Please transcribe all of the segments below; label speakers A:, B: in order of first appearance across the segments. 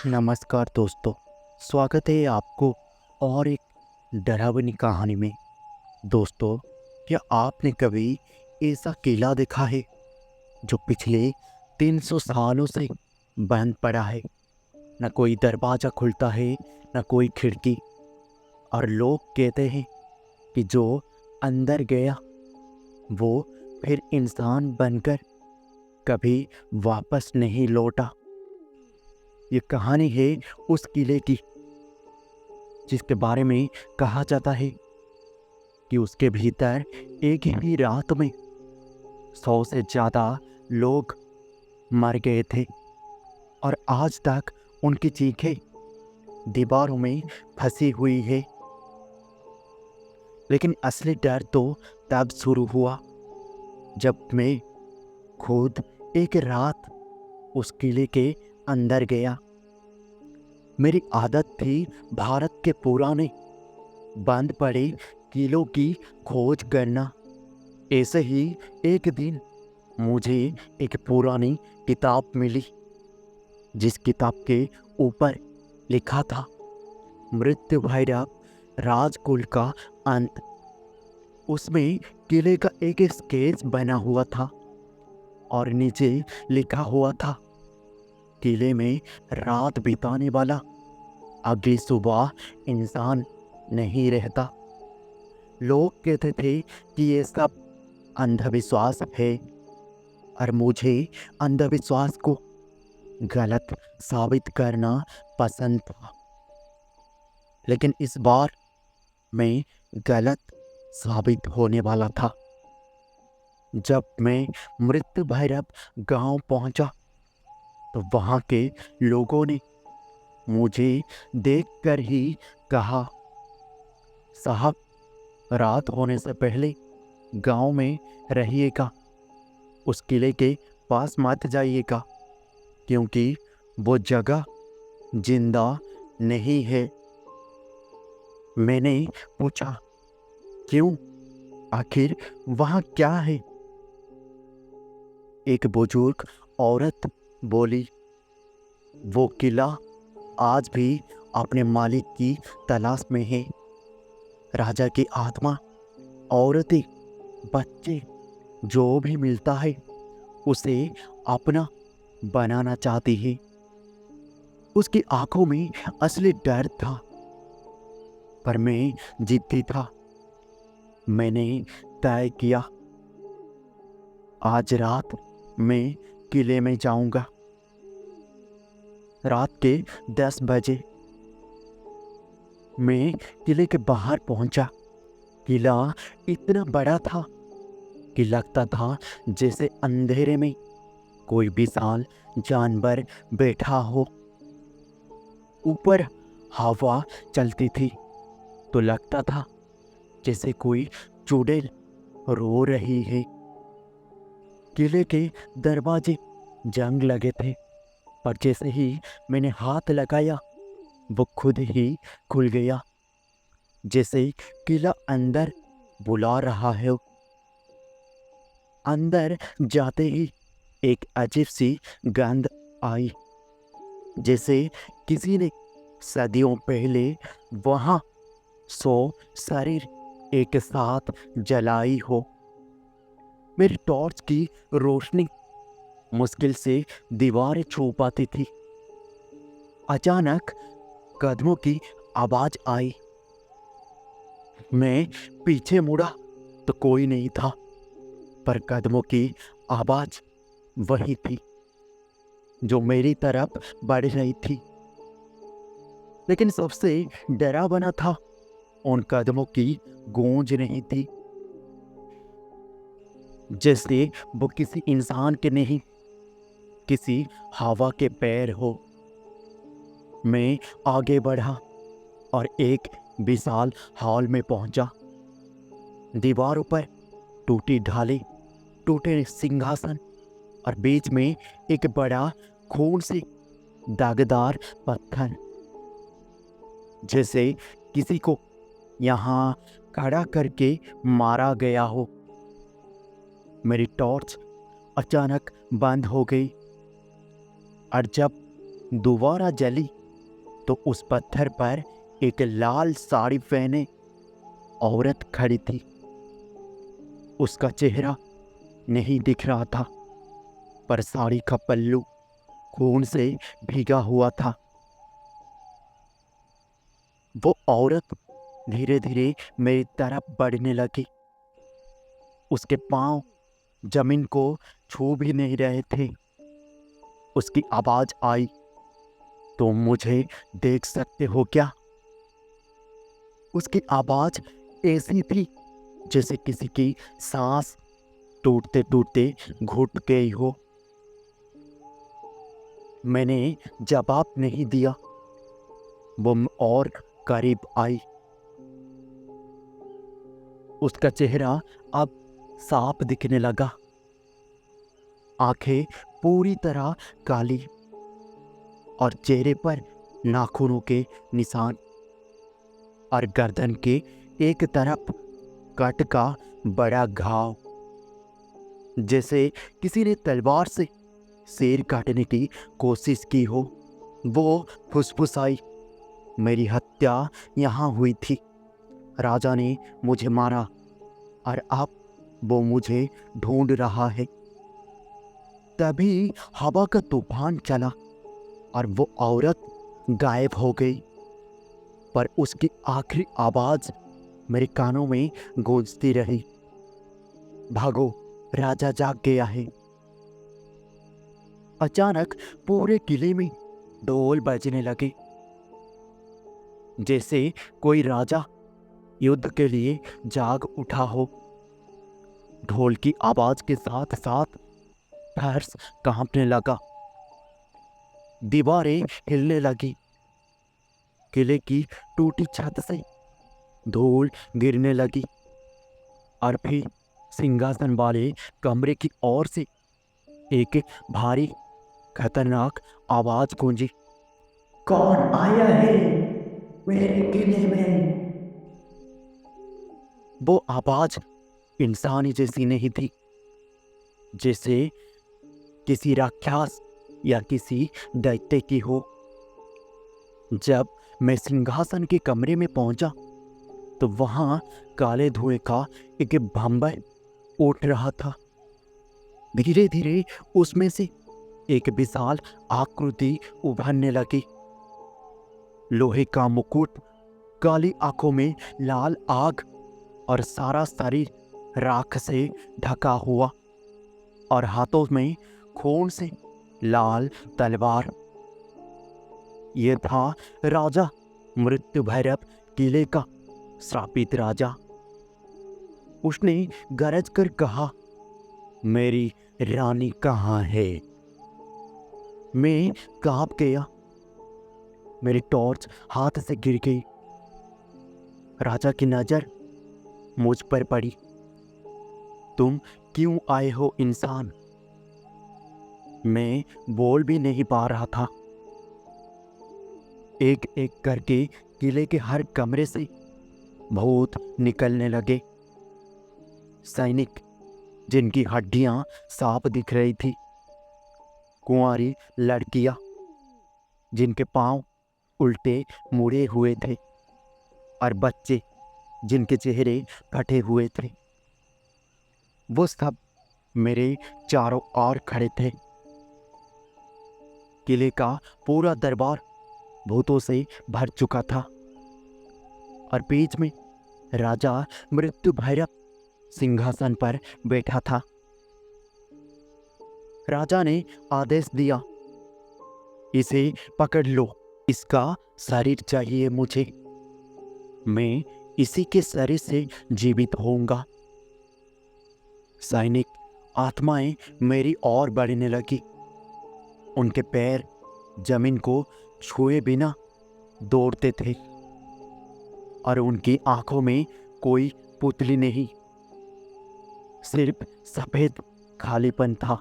A: नमस्कार दोस्तों, स्वागत है आपको और एक डरावनी कहानी में। दोस्तों, क्या आपने कभी ऐसा किला देखा है जो पिछले 300 सालों से बंद पड़ा है? न कोई दरवाज़ा खुलता है, न कोई खिड़की, और लोग कहते हैं कि जो अंदर गया वो फिर इंसान बनकर कभी वापस नहीं लौटा। ये कहानी है उस किले की जिसके बारे में कहा जाता है कि उसके भीतर एक ही रात में 100 से ज़्यादा लोग मर गए थे और आज तक उनकी चीखें दीवारों में फंसी हुई है। लेकिन असली डर तो तब शुरू हुआ जब मैं खुद एक रात उस किले के अंदर गया। मेरी आदत थी भारत के पुराने बंद पड़े किलों की खोज करना। ऐसे ही एक दिन मुझे एक पुरानी किताब मिली जिस किताब के ऊपर लिखा था मृत्यु भैरव राजकुल का अंत। उसमें किले का एक स्केच बना हुआ था और नीचे लिखा हुआ था, किले में रात बिताने वाला अगली सुबह इंसान नहीं रहता। लोग कहते थे कि ये सब अंधविश्वास है और मुझे अंधविश्वास को गलत साबित करना पसंद था। लेकिन इस बार मैं गलत साबित होने वाला था। जब मैं मृत्यु भैरव गांव पहुंचा तो वहां के लोगों ने मुझे देखकर ही कहा, साहब, रात होने से पहले गांव में रहिएगा, उस किले के पास मत जाइएगा क्योंकि वो जगह जिंदा नहीं है। मैंने पूछा, क्यों? आखिर वहाँ क्या है? एक बुजुर्ग औरत बोली, वो किला आज भी अपने मालिक की तलाश में है। राजा की आत्मा, औरतें, बच्चे, जो भी मिलता है उसे अपना बनाना चाहती है। उसकी आंखों में असली डर था, पर मैं जिद्दी था। मैंने तय किया, आज रात मैं किले में जाऊंगा। रात के 10 बजे मैं किले के बाहर पहुंचा। किला इतना बड़ा था कि लगता था जैसे अंधेरे में कोई विशाल जानवर बैठा हो। ऊपर हवा चलती थी तो लगता था जैसे कोई चुड़ैल रो रही है। किले के दरवाजे जंग लगे थे, पर जैसे ही मैंने हाथ लगाया वो खुद ही खुल गया, जैसे किला अंदर बुला रहा है। अंदर जाते ही एक अजीब सी गंध आई, जैसे किसी ने सदियों पहले वहाँ 100 शरीर एक साथ जलाई हो। मेरी टॉर्च की रोशनी मुश्किल से दीवारें छू पाती थी। अचानक कदमों की आवाज आई। मैं पीछे मुड़ा तो कोई नहीं था, पर कदमों की आवाज वही थी जो मेरी तरफ बढ़ रही थी। लेकिन सबसे डरावना था, उन कदमों की गूंज नहीं थी, जैसे वो किसी इंसान के नहीं, किसी हवा के पैर हो। मैं आगे बढ़ा और एक विशाल हॉल में पहुंचा। दीवारों पर टूटी ढाले, टूटे सिंहासन और बीच में एक बड़ा खून से दागदार पत्थर, जैसे किसी को यहाँ खड़ा करके मारा गया हो। मेरी टॉर्च अचानक बंद हो गई और जब दोबारा जली तो उस पत्थर पर एक लाल साड़ी पहने औरत खड़ी थी। उसका चेहरा नहीं दिख रहा था, पर साड़ी का पल्लू खून से भीगा हुआ था। वो औरत धीरे धीरे मेरी तरफ बढ़ने लगी। उसके पांव जमीन को छू भी नहीं रहे थे। उसकी आवाज आई, तुम मुझे देख सकते हो क्या? उसकी आवाज ऐसी थी जैसे किसी की सांस टूटते टूटते घुट गई हो। मैंने जवाब नहीं दिया। वो और करीब आई। उसका चेहरा अब साफ दिखने लगा। आंखें पूरी तरह काली और चेहरे पर नाखूनों के निशान और गर्दन के एक तरफ कट का बड़ा घाव, जैसे किसी ने तलवार से शेर काटने की कोशिश की हो। वो फुसफुसाई, मेरी हत्या यहाँ हुई थी। राजा ने मुझे मारा और अब वो मुझे ढूंढ रहा है। तभी हवा का तूफान चला और वो औरत गायब हो गई, पर उसकी आखिरी आवाज मेरे कानों में गूंजती रही, भागो, राजा जाग गया है। अचानक पूरे किले में ढोल बजने लगे, जैसे कोई राजा युद्ध के लिए जाग उठा हो। ढोल की आवाज के साथ साथ फर्श कांपने लगा, दीवारें हिलने लगी, किले की टूटी छत से धूल गिरने लगी और फिर सिंहासन वाले कमरे की ओर से एक भारी खतरनाक आवाज गूंजी,
B: कौन आया है मेरे किले में?
A: वो आवाज इंसानी जैसी नहीं थी, जैसे किसी राक्षस या किसी दैत्य की हो। जब मैं सिंहासन के कमरे में पहुंचा तो वहां काले धुएं का एक भंबर उठ रहा था। धीरे धीरे उसमें से एक विशाल आकृति उभरने लगी। लोहे का मुकुट, काली आंखों में लाल आग और सारा शरीर राख से ढका हुआ, और हाथों में खून से लाल तलवार। ये था राजा मृत्यु भैरव, किले का श्रापित राजा। उसने गरज कर कहा, मेरी रानी कहाँ है? मैं कांप गया। मेरी टॉर्च हाथ से गिर गई। राजा की नजर मुझ पर पड़ी। तुम क्यों आए हो इंसान? मैं बोल भी नहीं पा रहा था। एक एक करके किले के हर कमरे से भूत निकलने लगे। सैनिक जिनकी हड्डियां साफ दिख रही थी, कुंवारी लड़कियां जिनके पांव उल्टे मुड़े हुए थे, और बच्चे जिनके चेहरे फटे हुए थे। वो सब मेरे चारों ओर खड़े थे। किले का पूरा दरबार भूतों से भर चुका था, और बीच में राजा मृत्यु भैरव सिंहासन पर बैठा था। राजा ने आदेश दिया, इसे पकड़ लो, इसका शरीर चाहिए मुझे। मैं इसी के शरीर से जीवित होऊंगा। सैनिक आत्माएं मेरी ओर बढ़ने लगी। उनके पैर जमीन को छुए बिना दौड़ते थे, और उनकी आंखों में कोई पुतली नहीं, सिर्फ सफेद खालीपन था।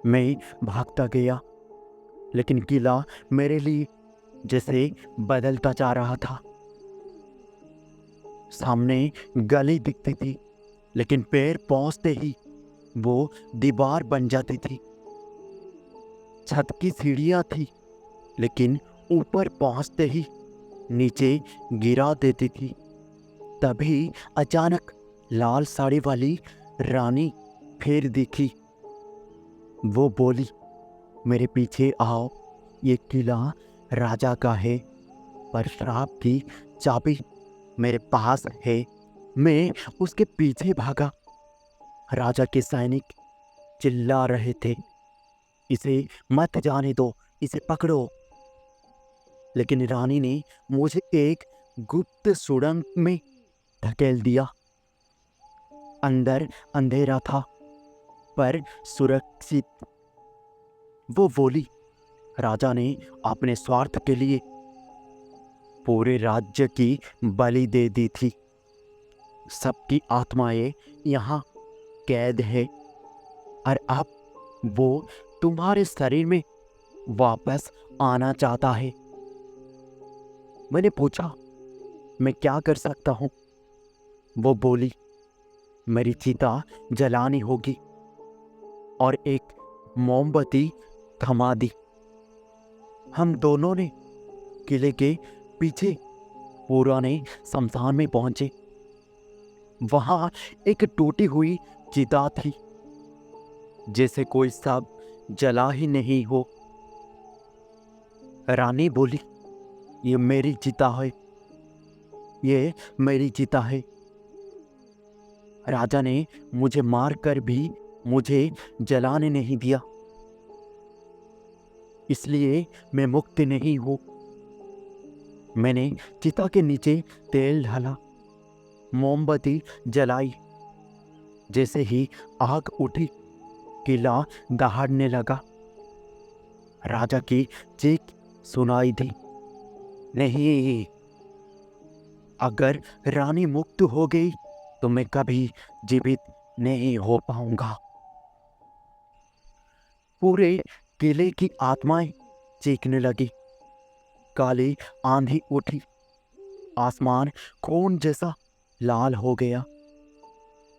A: मैं भागता गया, लेकिन किला मेरे लिए जैसे बदलता जा रहा था। सामने गली दिखती थी, लेकिन पैर पहुंचते ही वो दीवार बन जाती थी। छत की सीढ़ियाँ थी, लेकिन ऊपर पहुँचते ही नीचे गिरा देती थी। तभी अचानक लाल साड़ी वाली रानी फिर दिखी। वो बोली, मेरे पीछे आओ, ये किला राजा का है, पर श्राप की चाबी मेरे पास है। मैं उसके पीछे भागा। राजा के सैनिक चिल्ला रहे थे, इसे मत जाने दो, इसे पकड़ो। लेकिन रानी ने मुझे एक गुप्त सुड़ंग में धकेल दिया। अंदर अंधेरा था, पर सुरक्षित। वो बोली, राजा ने अपने स्वार्थ के लिए पूरे राज्य की बलि दे दी थी। सबकी आत्माएं यहाँ कैद है, और अब वो तुम्हारे शरीर में वापस आना चाहता है। मैंने पूछा, मैं क्या कर सकता हूँ? वो बोली, मेरी चिता जलानी होगी और एक मोमबत्ती थमा दी। हम दोनों ने किले के पीछे पुराने शमशान में पहुंचे। वहां एक टूटी हुई चिता थी, जैसे कोई सब जला ही नहीं हो। रानी बोली, ये मेरी चिता है, ये मेरी चिता है। राजा ने मुझे मारकर भी मुझे जलाने नहीं दिया, इसलिए मैं मुक्त नहीं हूँ। मैंने चिता के नीचे तेल डाला, मोमबत्ती जलाई। जैसे ही आग उठी, किला दहाड़ने लगा। राजा की चीख सुनाई दी, नहीं, अगर रानी मुक्त हो गई तो मैं कभी जीवित नहीं हो पाऊंगा। पूरे किले की आत्माएं चीखने लगी। काली आंधी उठी, आसमान खून जैसा लाल हो गया,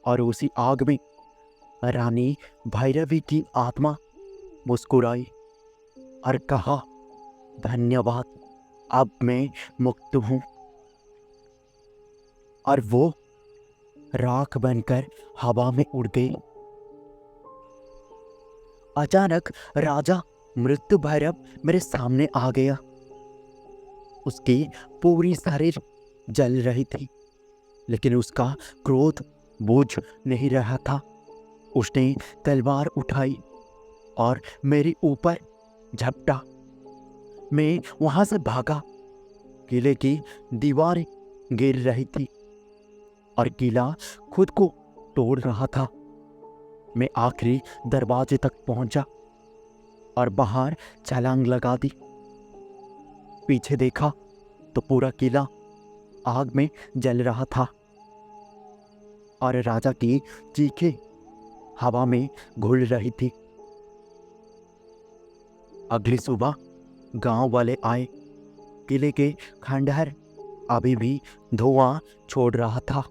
A: और उसी आग में रानी भैरवी की आत्मा मुस्कुराई और कहा, धन्यवाद, अब मैं मुक्त हूं। और वो राख बनकर हवा में उड़ गई। अचानक राजा मृत्यु भैरव मेरे सामने आ गया। उसकी पूरी शरीर जल रही थी, लेकिन उसका क्रोध बुझ नहीं रहा था। उसने तलवार उठाई और मेरे ऊपर झपटा। मैं वहां से भागा। किले की दीवारें गिर रही थी और किला खुद को तोड़ रहा था। मैं आखिरी दरवाजे तक पहुंचा और बाहर छलांग लगा दी। पीछे देखा तो पूरा किला आग में जल रहा था और राजा की चीखें हवा में घुल रही थी। अगली सुबह गांव वाले आए। किले के खंडहर अभी भी धुआं छोड़ रहा था।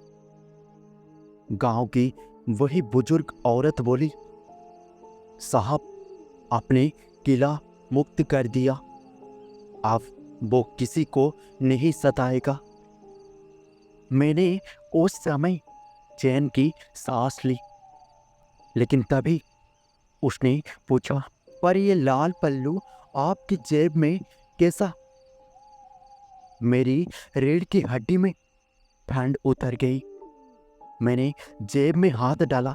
A: गांव की वही बुजुर्ग औरत बोली, साहब, आपने किला मुक्त कर दिया, अब वो किसी को नहीं सताएगा। मैंने उस समय चैन की सांस ली, लेकिन तभी उसने पूछा, पर ये लाल पल्लू आपकी जेब में कैसा? मेरी रीढ़ की हड्डी में ठंड उतर गई। मैंने जेब में हाथ डाला।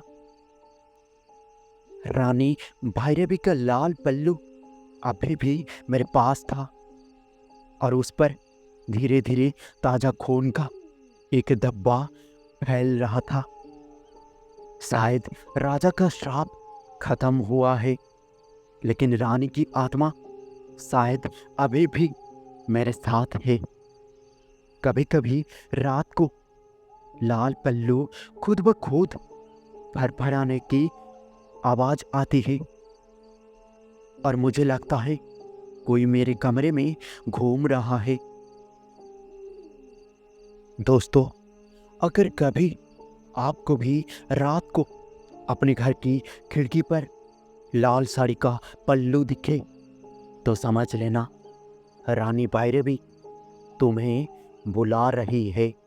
A: रानी भैरवी का लाल पल्लू अभी भी मेरे पास था और उस पर धीरे धीरे ताजा खून का एक धब्बा फैल रहा था। शायद राजा का श्राप खत्म हुआ है, लेकिन रानी की आत्मा शायद अभी भी मेरे साथ है। कभी कभी रात को लाल पल्लू खुद ब खुद फड़फड़ाने की आवाज आती है और मुझे लगता है कोई मेरे कमरे में घूम रहा है। दोस्तों, अगर कभी आपको भी रात को अपने घर की खिड़की पर लाल साड़ी का पल्लू दिखे तो समझ लेना रानी भैरवी तुम्हें बुला रही है।